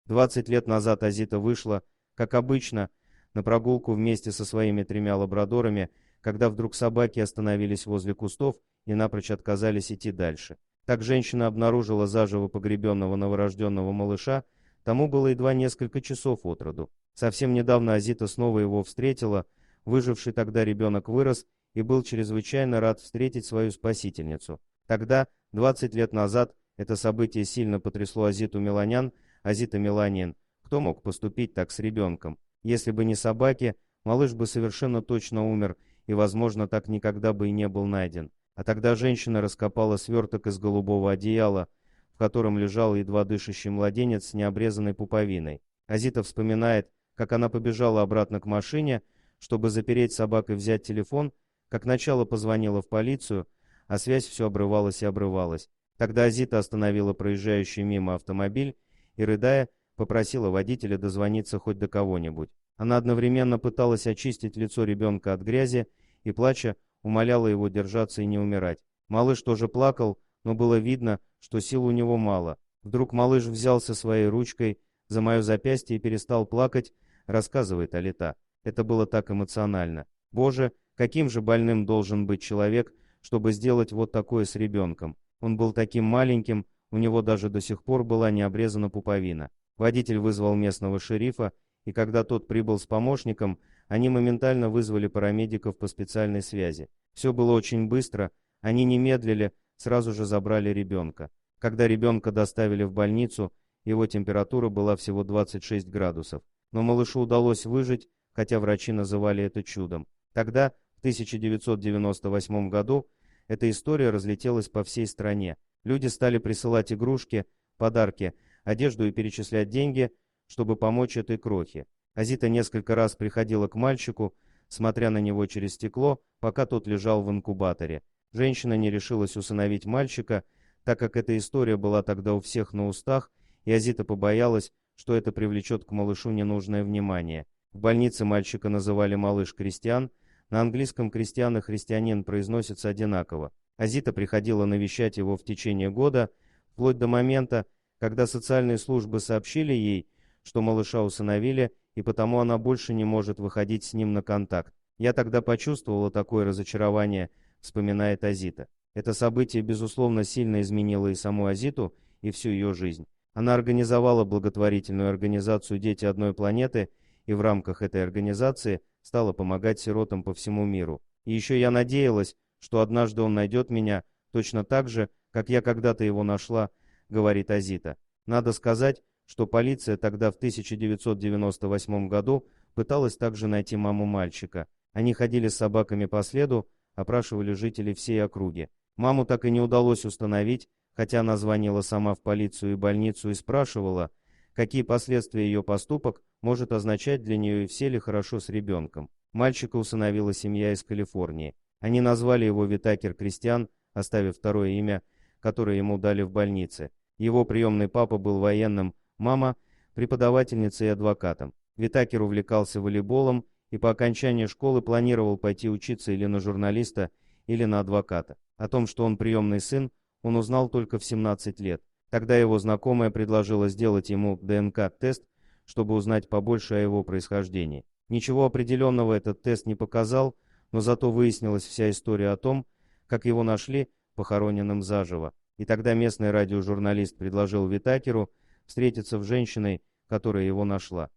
20 лет назад Азита вышла, как обычно, на прогулку вместе со своими 3 лабрадорами, когда вдруг собаки остановились возле кустов и напрочь отказались идти дальше. Так женщина обнаружила заживо погребенного новорожденного малыша, тому было едва несколько часов от роду. Совсем недавно Азита снова его встретила, выживший тогда ребенок вырос и был чрезвычайно рад встретить свою спасительницу. Тогда, 20 лет назад, это событие сильно потрясло Азиту Меланян, Азита Меланин. Кто мог поступить так с ребенком? Если бы не собаки, малыш бы совершенно точно умер и, возможно, так никогда бы и не был найден. А тогда женщина раскопала сверток из голубого одеяла, в котором лежал едва дышащий младенец с необрезанной пуповиной. Азита вспоминает, как она побежала обратно к машине, чтобы запереть собак и взять телефон, как начало позвонила в полицию, а связь все обрывалась и обрывалась. Тогда Азита остановила проезжающий мимо автомобиль и, рыдая, попросила водителя дозвониться хоть до кого-нибудь. Она одновременно пыталась очистить лицо ребенка от грязи и, плача, умоляла его держаться и не умирать. Малыш тоже плакал, но было видно, что сил у него мало. Вдруг малыш взялся своей ручкой за мое запястье и перестал плакать, рассказывает Алита. Это было так эмоционально. Боже, каким же больным должен быть человек, чтобы сделать вот такое с ребенком. Он был таким маленьким, у него даже до сих пор была не обрезана пуповина. Водитель вызвал местного шерифа, и когда тот прибыл с помощником, они моментально вызвали парамедиков по специальной связи. Все было очень быстро, они не медлили, сразу же забрали ребенка. Когда ребенка доставили в больницу, его температура была всего 26 градусов. Но малышу удалось выжить, хотя врачи называли это чудом. Тогда, в 1998 году, эта история разлетелась по всей стране. Люди стали присылать игрушки, подарки, одежду и перечислять деньги, чтобы помочь этой крохе. Азита несколько раз приходила к мальчику, смотря на него через стекло, пока тот лежал в инкубаторе. Женщина не решилась усыновить мальчика, так как эта история была тогда у всех на устах, и Азита побоялась, что это привлечет к малышу ненужное внимание. В больнице мальчика называли малыш Кристиан, на английском Кристиан и христианин произносятся одинаково. Азита приходила навещать его в течение года, вплоть до момента, когда социальные службы сообщили ей, что малыша усыновили, и потому она больше не может выходить с ним на контакт. «Я тогда почувствовала такое разочарование», — вспоминает Азита. Это событие, безусловно, сильно изменило и саму Азиту, и всю ее жизнь. Она организовала благотворительную организацию «Дети одной планеты», и в рамках этой организации стала помогать сиротам по всему миру. И еще я надеялась, что однажды он найдет меня точно так же, как я когда-то его нашла, говорит Азита. Надо сказать, что полиция тогда в 1998 году пыталась также найти маму мальчика. Они ходили с собаками по следу, опрашивали жителей всей округи. Маму так и не удалось установить, хотя она звонила сама в полицию и больницу и спрашивала, какие последствия ее поступок может означать для нее и все ли хорошо с ребенком. Мальчика усыновила семья из Калифорнии. Они назвали его Витакер Кристиан, оставив второе имя, которое ему дали в больнице. Его приемный папа был военным, мама – преподавательницей и адвокатом. Витакер увлекался волейболом и по окончании школы планировал пойти учиться или на журналиста, или на адвоката. О том, что он приемный сын, он узнал только в 17 лет. Тогда его знакомая предложила сделать ему ДНК-тест, чтобы узнать побольше о его происхождении. Ничего определенного этот тест не показал, но зато выяснилась вся история о том, как его нашли похороненным заживо. И тогда местный радиожурналист предложил Витакеру встретиться с женщиной, которая его нашла.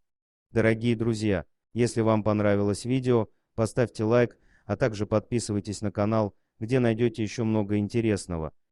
Дорогие друзья, если вам понравилось видео, поставьте лайк, а также подписывайтесь на канал, где найдете еще много интересного.